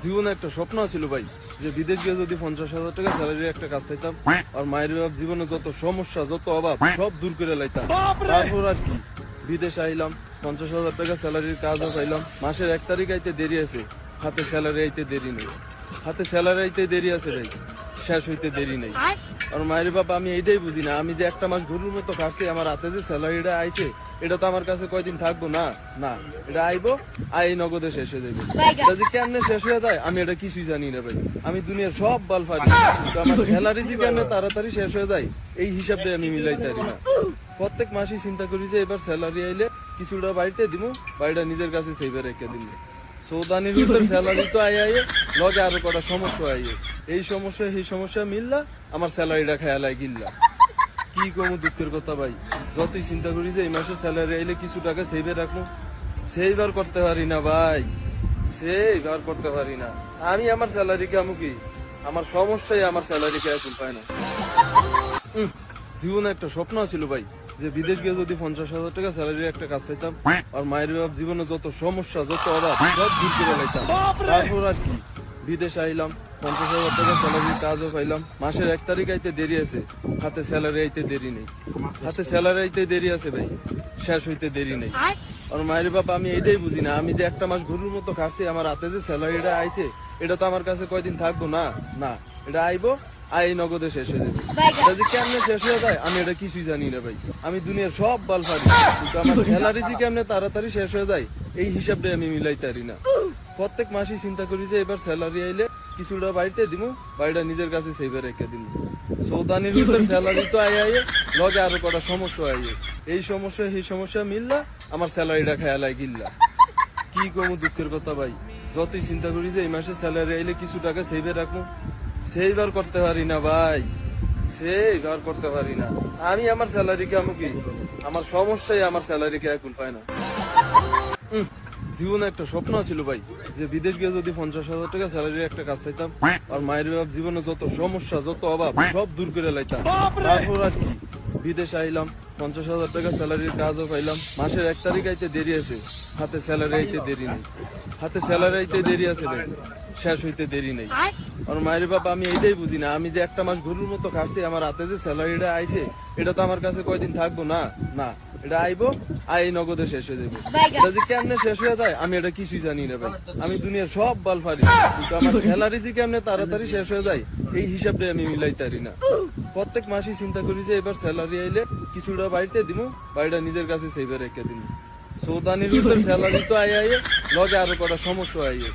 জীবনে একটা স্বপ্ন ছিল ভাই, যে বিদেশ গিয়ে যদি 50,000 টাকা স্যালারির একটা কাজ পাইতাম আর মায়ের বাপ জীবনে যত সমস্যা যত অভাব সব দূর করে লাইতাম। তারপর আর কি, বিদেশ আইলাম, 50,000 টাকা স্যালারির কাজও পাইলাম। মাসের 1 তারিখ আইতে দেরি আছে, হাতে স্যালারি আইতে দেরি নেই। হাতে স্যালারি আইতে দেরি আছে ভাই, শেষ হইতে দেরি নেই। আর মায়ের বাবা আমি এইটাই বুঝি না, আমি যে একটা মাস গরুর মতো খাচ্ছি, আমার হাতে যে স্যালারিটা আইছে এটা তো আমার কাছে কয়দিন থাকবো না। না, এটা আইবো, আই নগদে শেষ হয়ে যাবে। এটা যে কেমনে শেষ হয়ে যায় আমি এটা কিছুই জানি না ভাই। আমি দুনিয়ার সব বাল ফারি, কিন্তু আমার স্যালারি যে কেমনে তাড়াতাড়ি শেষ হয়ে যায় এই হিসাব দিয়ে আমি মিলাইতে পারি না। প্রত্যেক মাসে চিন্তা করি যে এবার স্যালারি আইলে কিছুটা বাড়িতে দিব, বাড়িটা নিজের কাছে সেইভাবে রেখে দিব। সৌদানির ভিতর স্যালারি তো আইয়ে লগে আরো কটা সমস্যা আইয়ে, এই সমস্যা মিললা আমার স্যালারিটা খেয়ালাই গিল্লা। কি কম দুঃখের কথা ভাই, যতই চিন্তা করি যে এই মাসে স্যালারি আইলে কিছু টাকা সেভে রাখবো, সেইবার করতে পারি না ভাই, সেইবার করতে পারি না। আমি আমার স্যালারিকে কি আমার সমস্যাই আমার স্যালারিকে এখন পায় না। জীবনে একটা স্বপ্ন ছিল ভাই, যে বিদেশ গিয়ে যদি 50,000 টাকা স্যালারির একটা কাজ পাইতাম আর মায়ের বাপ জীবনে যত সমস্যা যত অভাব সব দূর করে লাইতাম। তারপর আর কি, বিদেশ আইলাম, 50,000 টাকা স্যালারির কাজও পাইলাম। মাসের 1 তারিখ আইতে দেরি আছে, হাতে স্যালারি আইতে দেরি নেই। হাতে স্যালারি আইতে দেরি আছে ভাই, শেষ হইতে দেরি নেই। আর মায়ের বাবা আমি এইটাই বুঝি না, আমি যে একটা মাস গরুর মতো খাচ্ছি, আমার হাতে যে স্যালারিটা আইছে এটা তো আমার কাছে কয়দিন থাকবো না। না, এটা আইবো, আই নগদে শেষ হয়ে যাবে। এটা যে কেমনে শেষ হয়ে যায় আমি এটা কিছুই জানি না ভাই। আমি দুনিয়ার সব বাল ফারি, কিন্তু আমার স্যালারি যে কেমনে তাড়াতাড়ি শেষ হয়ে যায় এই হিসাব দিয়ে আমি মিলাইতে পারি না। প্রত্যেক মাসে চিন্তা করি যে এবার স্যালারি আইলে কিছুটা বাড়িতে দিব, বাড়িটা নিজের কাছে সেইভাবে রেখে দিব। সৌদানির ভিতর স্যালারি তো আইয়ে লগে আরো কটা সমস্যা আইয়ে, এই সমস্যা মিললা আমার স্যালারিটা খেয়ালাই গিল্লা। কি কম দুঃখের কথা ভাই, যতই চিন্তা করি যে এই মাসে স্যালারি আইলে কিছু টাকা সেভে রাখবো, সেইবার করতে পারি না ভাই, সেইবার করতে পারি না। আমি আমার স্যালারিকে কি আমার সমস্যাই আমার স্যালারিকে এখন পায় না। জীবনে একটা স্বপ্ন ছিল ভাই, যে বিদেশ গিয়ে যদি 50,000 টাকা স্যালারির একটা কাজ পাইতাম আর মায়ের বাপ জীবনে যত সমস্যা যত অভাব সব দূর করে লাইতাম। তারপর আর কি, বিদেশ আইলাম, 50,000 টাকা স্যালারির কাজও পাইলাম। মাসের 1 তারিখ আইতে দেরি আছে, হাতে স্যালারি আইতে দেরি নেই। হাতে স্যালারি আইতে দেরি আছে ভাই, শেষ হইতে দেরি নেই। আর মায়ের বাবা আমি এইটাই বুঝি না, আমি যে একটা মাস গরুর মতো খাচ্ছি, আমার হাতে যে স্যালারিটা আইছে এটা তো আমার কাছে কয়দিন থাকবো না। না, এটা আইবো, আই নগদে শেষ হয়ে যাবে। এটা যে কেমনে শেষ হয়ে যায় আমি এটা কিছুই জানি না ভাই। আমি দুনিয়ার সব বাল ফারি, কিন্তু আমার স্যালারি যে কেমনে তাড়াতাড়ি শেষ হয়ে যায় এই হিসাব দিয়ে আমি মিলাইতে পারি না। প্রত্যেক মাসে চিন্তা করি যে এবার স্যালারি আইলে কিছুটা বাড়িতে দিব, বাড়িটা নিজের কাছে সেইভাবে রেখে দিব। সৌদানির ভিতর স্যালারি তো আইয়ে লগে আরো কটা সমস্যা আইয়ে,